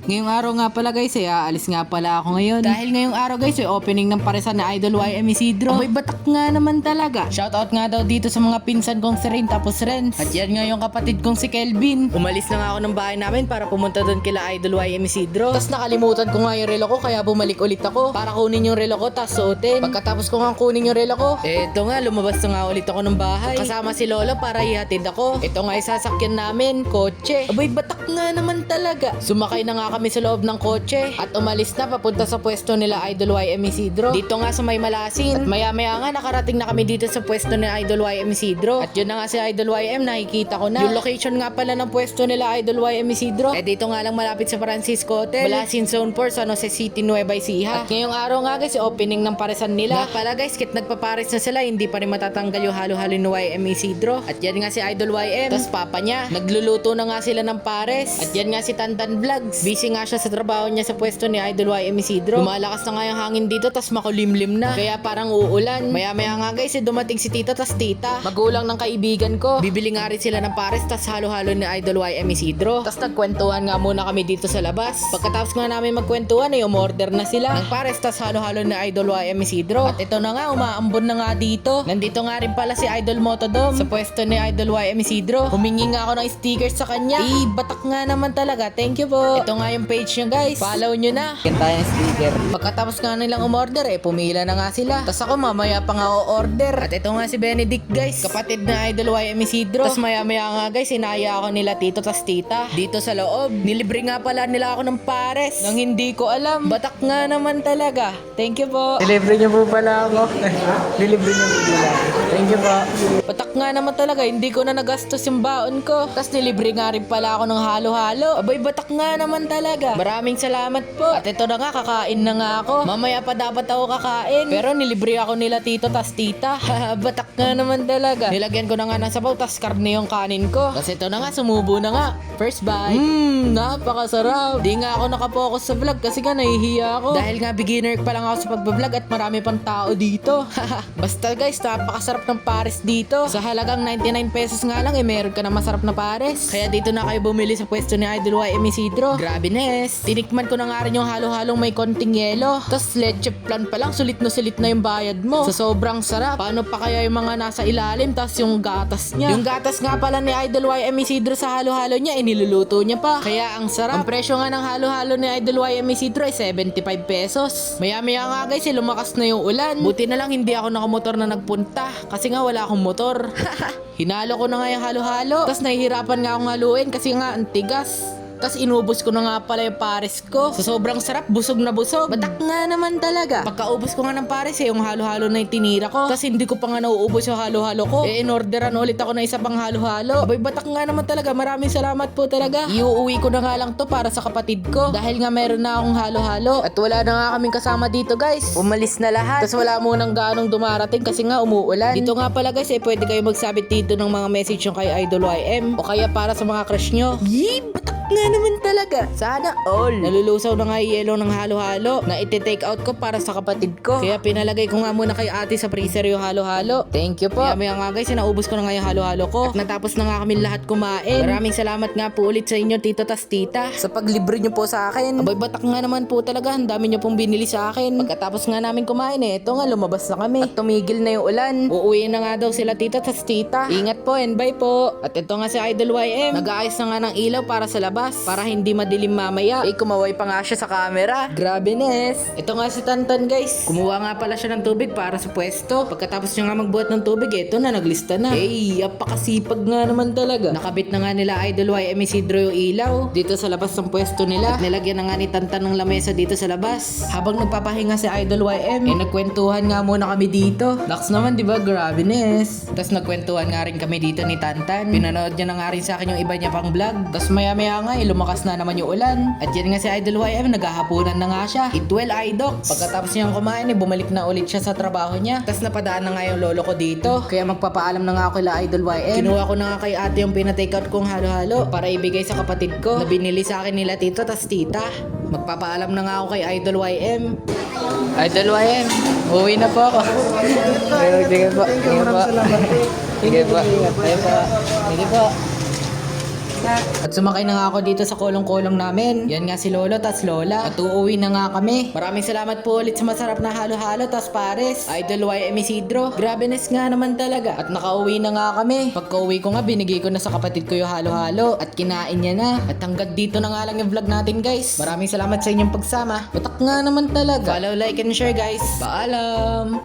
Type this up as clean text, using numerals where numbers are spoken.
Ngayong araw nga pala guys, aalis nga pala ako ngayon. Dahil ngayong araw guys, opening ng paresan na Idol YM Isidro. Aboy, batak nga naman talaga. Shoutout nga daw dito sa mga pinsan kong si Rin tapos Renz. At yan nga yung kapatid kong si Kelvin. Umalis na nga ako ng bahay namin para pumunta doon kila Idol YM Isidro. Tapos nakalimutan ko nga yung relo ko kaya bumalik ulit ako para kunin yung relo ko tapos suotin. Pagkatapos ko nga kunin yung relo ko, eto nga lumabas na nga ulit ako ng bahay. Kasama si Lolo para ihatid ako. Ito nga isasakyan namin, kotse. Aboy, batak nga naman talaga. Sumakay na nga kami sa loob ng kotse at umalis na papunta sa pwesto nila Idol YM Isidro. Dito nga sa May Malasin. At maya-maya nga nakarating na kami dito sa pwesto ni Idol YM Isidro. At yun na nga si Idol YM, nakikita ko na. Yung location nga pala ng pwesto nila Idol YM Isidro. Dito nga lang malapit sa Francisco Hotel, Malasin Zone 4, San Jose City, Nueva Ecija. At ngayong araw nga guys, opening ng paresan nila. Nga pala guys, kit nagpapares na sila, hindi pa rin matatanggal yung halo-halo ni YM Isidro. At yan nga si Idol YM, tas papa niya. Nagluluto na nga sila ng pares. At yan nga si Tantan Vlogs. Busy nga siya sa trabaho niya sa pwesto ni Idol YM Isidro. Lumalakas na nga yung hangin dito, tas makulimlim na. Kaya parang uulan. Maya-maya nga guys, dumating si tita tas tita. Magulang ng kaibigan ko. Bibili nga rin sila ng pares tas halo-halo ni Idol YM Isidro. Tas nagkwentuhan nga muna kami dito sa labas. Pagkatapos nga namin magkwentuhan ay umorder na sila ng pares tas halo-halo ni Idol YM Isidro. At ito na nga, umaambon na nga dito. Nandito nga rin pala si Idol Motodom sa pwesto ni Idol YM Isidro. Humingi nga ako ng stickers sa kanya. Batak nga naman talaga. Thank you po. Ito nga yung page niya guys. Follow nyo na. Kaya tayo ng sticker. Pagkatapos nga nilang umorder pumila na nga sila. Tas ako mamaya pa nga o-order. At ito nga si Benedict guys, kapatid na Idol YM Isidro. Tas maya-maya nga guys, sinaya ako nila tito tas tita dito sa loob. Nilibre nga pala nila ako ng pares nang hindi ko alam. Batak nga naman talaga. Thank you po. Nilibre niyo po pala ako. Nilibre niyo po pala. Thank you po. Batak nga naman talaga, hindi ko na nagastos yung baon ko. Tas nilibre nga rin pala ako ng halo-halo. Abay, batak nga naman talaga. Maraming salamat po. At ito na nga, kakain na nga ako. Mamaya pa dapat ako kakain. Pero nilibre ako nila tito tas tita. Batak nga naman talaga. Nilagyan ko na nga ng sabaw tas karne yung kanin ko. Tas ito na nga, sumubo na nga. First bite. Napakasarap. Di nga ako nakapokus sa vlog kasi nga nahihiya ako. Dahil nga beginner pa lang ako sa pagbablog at marami pang tao dito. Basta guys, napakasarap ng pares dito. Sa halagang 99 pesos nga lang, meron ka na masarap na pares. Kaya dito na kayo bumili sa pwesto ni Idol YM Isidro. Grabe Nes. Tinikman ko na nga rin yung halo-halong may konting yelo. Tas leche plan pa lang, sulit na yung bayad mo. Sa sobrang sarap. Paano pa kaya yung mga nasa ilalim tas yung gatas niya? Yung gatas nga pala ni Idol YM Isidro sa halo-halo niya, niluluto niya pa. Kaya ang sarap. Ang presyo nga ng halo-halo ni Idol YM Isidro ay 75 pesos. Maya-maya nga guys, lumakas na yung ulan. Buti na lang hindi ako nakamotor na nagpunta kasi nga wala akong motor. Hinalo ko na nga yung halo-halo. Tas nahihirapan nga akong haluin kasi nga ang tigas. Tas inubos ko na nga pala yung pares ko. Sa sobrang sarap, busog na busog. Batak nga naman talaga. Pagkaubos ko nga ng pares yung halo-halo na yung tinira ko. Tas hindi ko pa nga nauubos yung halo-halo ko. In-orderan ulit ako na isa pang halo-halo. Abay, batak nga naman talaga. Maraming salamat po talaga. Iuuwi ko na nga lang to para sa kapatid ko. Dahil nga meron na akong halo-halo. At wala na nga kaming kasama dito guys. Umalis na lahat. Tas wala munang ganong dumarating kasi nga umuulan. Dito nga pala guys, pwede kayo magsabit dito ng mga message yung kay Idol YM. O kaya para sa mga crush nyo. Batak nga naman talaga. Sana all. Nalulusaw na nga yung yelo ng halo-halo na iti-take out ko para sa kapatid ko. Kaya pinalagay ko nga muna kay ate sa freezer yung halo-halo. Thank you po. Kaya nga guys, naubos ko na nga yung halo-halo ko. At natapos na nga kami lahat kumain. Maraming salamat nga po ulit sa inyo tito tas tita sa paglibre nyo po sa akin. Abay, batak nga naman po talaga. Ang dami nyo pong binili sa akin. Pagkatapos nga namin kumain ito nga lumabas na kami. At tumigil na yung ulan. Uuwi na nga daw sila tito tas tita. Ingat po and bye po. At ito nga si Idol YM. Nag-aayos na nga ng ilaw para sa labas. Para hindi madilim mamaya. Kumaway pa nga siya sa camera. Grabe Nes. Ito nga si Tantan guys. Kumuha nga pala siya ng tubig para sa pwesto. Pagkatapos niya nga magbuhat ng tubig, ito na, naglista na. Apakasipag nga naman talaga. Nakabit na nga nila Idol YM Isidro yung ilaw dito sa labas ng pwesto nila. At nilagyan na nga ni Tantan ng lamesa dito sa labas. Habang nagpapahinga si Idol YM, nagkwentuhan nga muna kami dito. Laks naman, di ba? Grabe Nes. Tapos nagkwentuhan nga rin kami dito ni Tantan. Pinanood niya na nga rin sa akin yung iba niya pang vlog. Tapos maya-maya nga, lumakas na naman yung ulan. At yan nga si Idol YM, naghahapunan na nga siya. Eat well, idocs. Pagkatapos niyang kumain, bumalik na ulit siya sa trabaho niya. Tapos napadaan na nga yung lolo ko dito. Kaya magpapaalam na nga ako kila Idol YM. Kinuha ko na nga kay ate yung pinatake out kong halo-halo para ibigay sa kapatid ko na binili sa akin nila tito tas tita. Magpapaalam na nga ako kay Idol YM. Idol YM, uwi na po ako. Sige po. Sige po. Sige po. Sige po. At sumakay na nga ako dito sa kolong-kolong namin. Yan nga si Lolo tas Lola. At uuwi na nga kami. Maraming salamat po ulit sa masarap na halo-halo tas pares. Idol YM Isidro. Grabe nga naman talaga. At nakauwi na nga kami. Pagka-uwi ko nga, binigay ko na sa kapatid ko yung halo-halo. At kinain niya na. At hanggang dito na nga lang yung vlog natin guys. Maraming salamat sa inyong pagsama. Batak nga naman talaga. Follow, like, and share guys. Paalam!